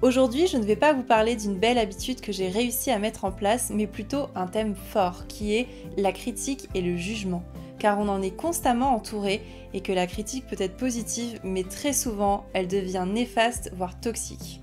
Aujourd'hui, je ne vais pas vous parler d'une belle habitude que j'ai réussi à mettre en place, mais plutôt un thème fort qui est la critique et le jugement. Car on en est constamment entouré et que la critique peut être positive, mais très souvent, elle devient néfaste, voire toxique.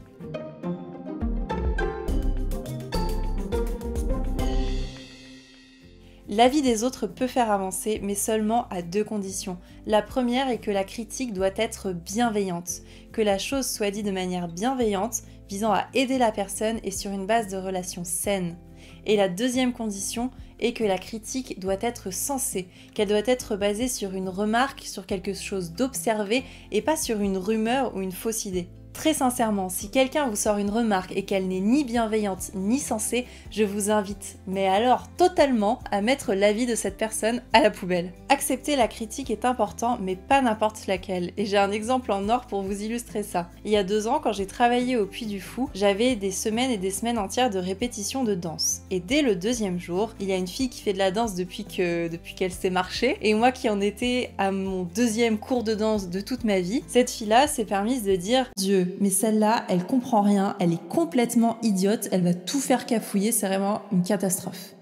L'avis des autres peut faire avancer, mais seulement à deux conditions. La première est que la critique doit être bienveillante, que la chose soit dite de manière bienveillante, visant à aider la personne et sur une base de relations saines. Et la deuxième condition est que la critique doit être sensée, qu'elle doit être basée sur une remarque, sur quelque chose d'observé et pas sur une rumeur ou une fausse idée. Très sincèrement, si quelqu'un vous sort une remarque et qu'elle n'est ni bienveillante ni sensée, je vous invite, mais alors totalement, à mettre l'avis de cette personne à la poubelle. Accepter la critique est important, mais pas n'importe laquelle, et j'ai un exemple en or pour vous illustrer ça. Il y a 2 ans, quand j'ai travaillé au Puy du Fou, j'avais des semaines et des semaines entières de répétition de danse. Et dès le 2e jour, il y a une fille qui fait de la danse depuis qu'elle sait marcher, et moi qui en étais à mon 2e cours de danse de toute ma vie, cette fille-là s'est permise de dire « Dieu, mais celle-là, elle comprend rien, elle est complètement idiote, elle va tout faire cafouiller, c'est vraiment une catastrophe. »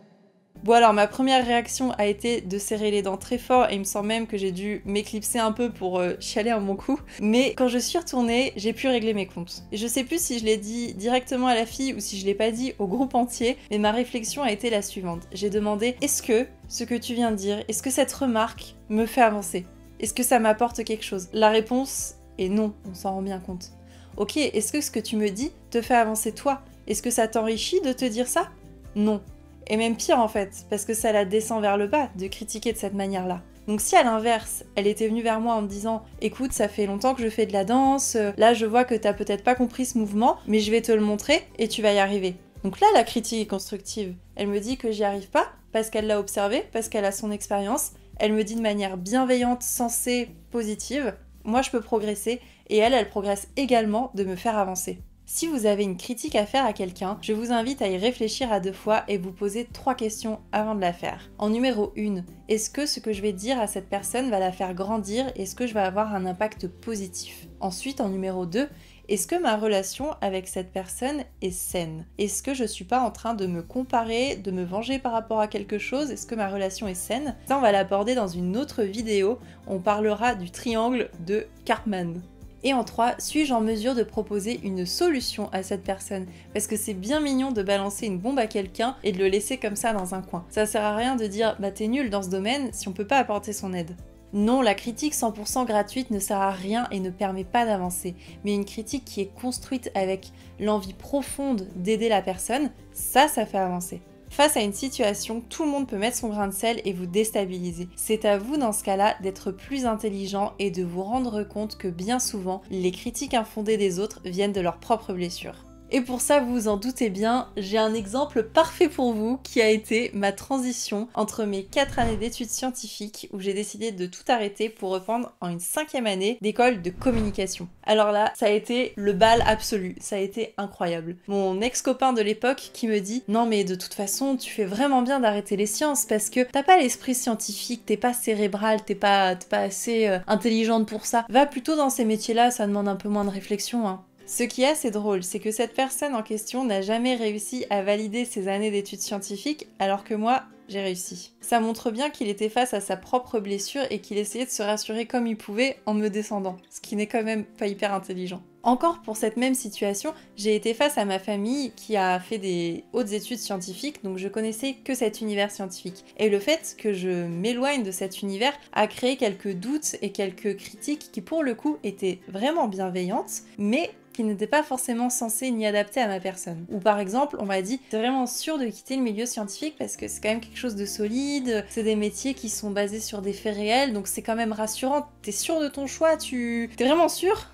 Bon alors ma première réaction a été de serrer les dents très fort et il me semble même que j'ai dû m'éclipser un peu pour chialer un bon coup. Mais quand je suis retournée, j'ai pu régler mes comptes. Et je sais plus si je l'ai dit directement à la fille ou si je l'ai pas dit au groupe entier, mais ma réflexion a été la suivante. J'ai demandé, est-ce que ce que tu viens de dire, est-ce que cette remarque me fait avancer? Est-ce que ça m'apporte quelque chose? La réponse est non, on s'en rend bien compte. Ok, est-ce que ce que tu me dis te fait avancer toi? Est-ce que ça t'enrichit de te dire ça? Non. Et même pire en fait, parce que ça la descend vers le bas de critiquer de cette manière-là. Donc si à l'inverse, elle était venue vers moi en me disant « Écoute, ça fait longtemps que je fais de la danse, là je vois que t'as peut-être pas compris ce mouvement, mais je vais te le montrer et tu vas y arriver. » Donc là, la critique est constructive. Elle me dit que j'y arrive pas, parce qu'elle l'a observé, parce qu'elle a son expérience. Elle me dit de manière bienveillante, sensée, positive. Moi, je peux progresser et elle progresse également de me faire avancer. Si vous avez une critique à faire à quelqu'un, je vous invite à y réfléchir à 2 fois et vous poser 3 questions avant de la faire. En numéro 1, est-ce que ce que je vais dire à cette personne va la faire grandir? Est-ce que je vais avoir un impact positif? Ensuite, en numéro 2, est-ce que ma relation avec cette personne est saine? Est-ce que je suis pas en train de me comparer, de me venger par rapport à quelque chose? Est-ce que ma relation est saine? Ça, on va l'aborder dans une autre vidéo. On parlera du triangle de Karpman. Et en 3, suis-je en mesure de proposer une solution à cette personne? Parce que c'est bien mignon de balancer une bombe à quelqu'un et de le laisser comme ça dans un coin. Ça sert à rien de dire « bah t'es nul dans ce domaine » si on peut pas apporter son aide. Non, la critique 100% gratuite ne sert à rien et ne permet pas d'avancer. Mais une critique qui est construite avec l'envie profonde d'aider la personne, ça fait avancer. Face à une situation, tout le monde peut mettre son grain de sel et vous déstabiliser. C'est à vous dans ce cas-là d'être plus intelligent et de vous rendre compte que bien souvent, les critiques infondées des autres viennent de leurs propres blessures. Et pour ça, vous vous en doutez bien, j'ai un exemple parfait pour vous qui a été ma transition entre mes 4 années d'études scientifiques où j'ai décidé de tout arrêter pour reprendre en une 5e année d'école de communication. Alors là, ça a été le bal absolu, ça a été incroyable. Mon ex-copain de l'époque qui me dit « Non mais de toute façon, tu fais vraiment bien d'arrêter les sciences parce que t'as pas l'esprit scientifique, t'es pas cérébral, t'es pas assez intelligente pour ça. Va plutôt dans ces métiers-là, ça demande un peu moins de réflexion, hein. » Ce qui est assez drôle, c'est que cette personne en question n'a jamais réussi à valider ses années d'études scientifiques, alors que moi, j'ai réussi. Ça montre bien qu'il était face à sa propre blessure et qu'il essayait de se rassurer comme il pouvait en me descendant, ce qui n'est quand même pas hyper intelligent. Encore pour cette même situation, j'ai été face à ma famille qui a fait des hautes études scientifiques, donc je connaissais que cet univers scientifique. Et le fait que je m'éloigne de cet univers a créé quelques doutes et quelques critiques qui pour le coup étaient vraiment bienveillantes, mais qui n'étaient pas forcément censées ni adaptées à ma personne. Ou par exemple, on m'a dit « T'es vraiment sûr de quitter le milieu scientifique parce que c'est quand même quelque chose de solide, c'est des métiers qui sont basés sur des faits réels, donc c'est quand même rassurant. T'es sûr de ton choix? T'es vraiment sûr ?»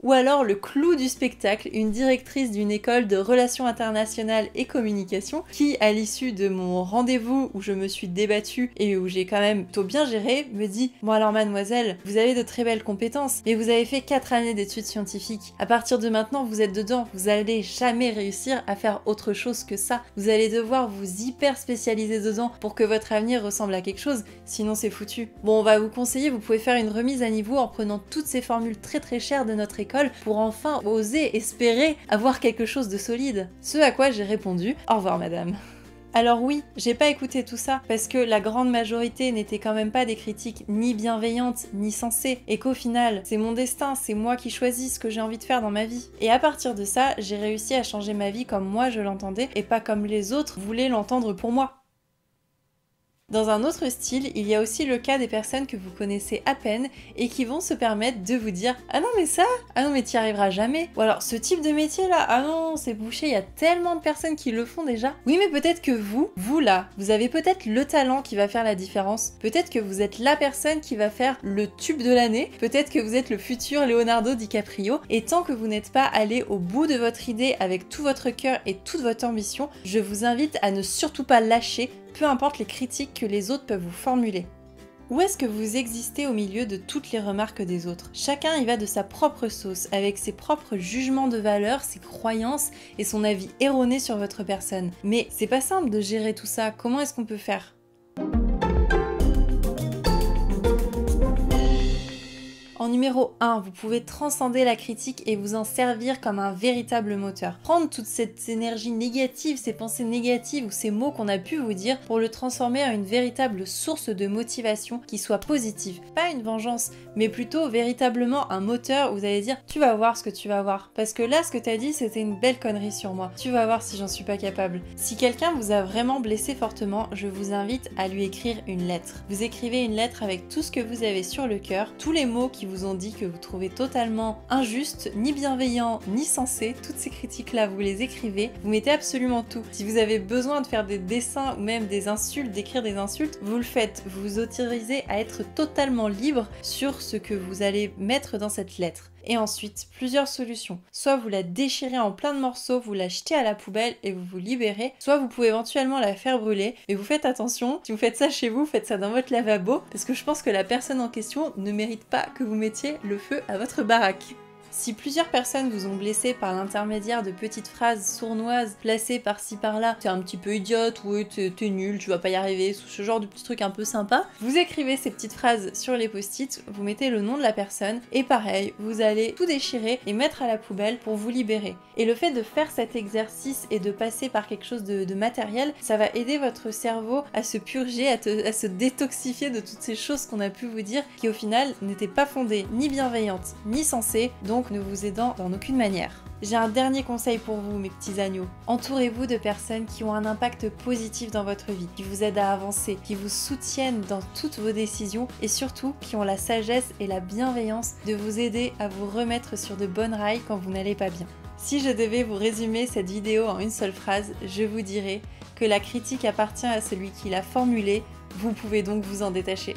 Ou alors le clou du spectacle, une directrice d'une école de relations internationales et communication qui, à l'issue de mon rendez-vous où je me suis débattue et où j'ai quand même plutôt bien géré, me dit « Bon alors mademoiselle, vous avez de très belles compétences, mais vous avez fait 4 années d'études scientifiques. À partir de maintenant, vous êtes dedans, vous allez jamais réussir à faire autre chose que ça. Vous allez devoir vous hyper spécialiser dedans pour que votre avenir ressemble à quelque chose, sinon c'est foutu. Bon, on va vous conseiller, vous pouvez faire une remise à niveau en prenant toutes ces formules très chères de notre école l'école pour enfin oser espérer avoir quelque chose de solide. Ce à quoi j'ai répondu « Au revoir madame ». Alors oui, j'ai pas écouté tout ça, parce que la grande majorité n'étaient quand même pas des critiques ni bienveillantes, ni sensées, et qu'au final, c'est mon destin, c'est moi qui choisis ce que j'ai envie de faire dans ma vie. Et à partir de ça, j'ai réussi à changer ma vie comme moi je l'entendais, et pas comme les autres voulaient l'entendre pour moi. Dans un autre style, il y a aussi le cas des personnes que vous connaissez à peine et qui vont se permettre de vous dire « Ah non mais ça? Ah non mais t'y arriveras jamais » ou alors « Ce type de métier là? Ah non, c'est bouché, il y a tellement de personnes qui le font déjà. » Oui mais peut-être que vous là, vous avez peut-être le talent qui va faire la différence. Peut-être que vous êtes la personne qui va faire le tube de l'année. Peut-être que vous êtes le futur Leonardo DiCaprio. Et tant que vous n'êtes pas allé au bout de votre idée avec tout votre cœur et toute votre ambition, je vous invite à ne surtout pas lâcher, peu importe les critiques que les autres peuvent vous formuler. Où est-ce que vous existez au milieu de toutes les remarques des autres? Chacun y va de sa propre sauce, avec ses propres jugements de valeur, ses croyances et son avis erroné sur votre personne. Mais c'est pas simple de gérer tout ça, comment est-ce qu'on peut faire? En numéro 1, vous pouvez transcender la critique et vous en servir comme un véritable moteur. Prendre toute cette énergie négative, ces pensées négatives ou ces mots qu'on a pu vous dire pour le transformer en une véritable source de motivation qui soit positive. Pas une vengeance, mais plutôt véritablement un moteur où vous allez dire « tu vas voir ce que tu vas voir ». Parce que là, ce que tu as dit, c'était une belle connerie sur moi. Tu vas voir si j'en suis pas capable. Si quelqu'un vous a vraiment blessé fortement, je vous invite à lui écrire une lettre. Vous écrivez une lettre avec tout ce que vous avez sur le cœur, tous les mots qui vous ont dit que vous trouvez totalement injuste, ni bienveillant, ni sensé. Toutes ces critiques-là, vous les écrivez, vous mettez absolument tout. Si vous avez besoin de faire des dessins ou même des insultes, d'écrire des insultes, vous le faites. Vous vous autorisez à être totalement libre sur ce que vous allez mettre dans cette lettre. Et ensuite, plusieurs solutions. Soit vous la déchirez en plein de morceaux, vous la jetez à la poubelle et vous vous libérez. Soit vous pouvez éventuellement la faire brûler. Mais vous faites attention, si vous faites ça chez vous, faites ça dans votre lavabo. Parce que je pense que la personne en question ne mérite pas que vous mettiez le feu à votre baraque. Si plusieurs personnes vous ont blessé par l'intermédiaire de petites phrases sournoises placées par-ci par-là, t'es un petit peu idiote, oui t'es nul, tu vas pas y arriver, ce genre de petits trucs un peu sympas, vous écrivez ces petites phrases sur les post-it, vous mettez le nom de la personne, et pareil, vous allez tout déchirer et mettre à la poubelle pour vous libérer. Et le fait de faire cet exercice et de passer par quelque chose de matériel, ça va aider votre cerveau à se purger, à se détoxifier de toutes ces choses qu'on a pu vous dire, qui au final n'étaient pas fondées, ni bienveillantes, ni sensées, donc ne vous aidant en aucune manière. J'ai un dernier conseil pour vous, mes petits agneaux. Entourez-vous de personnes qui ont un impact positif dans votre vie, qui vous aident à avancer, qui vous soutiennent dans toutes vos décisions et surtout qui ont la sagesse et la bienveillance de vous aider à vous remettre sur de bonnes rails quand vous n'allez pas bien. Si je devais vous résumer cette vidéo en une seule phrase, je vous dirais que la critique appartient à celui qui l'a formulée, vous pouvez donc vous en détacher.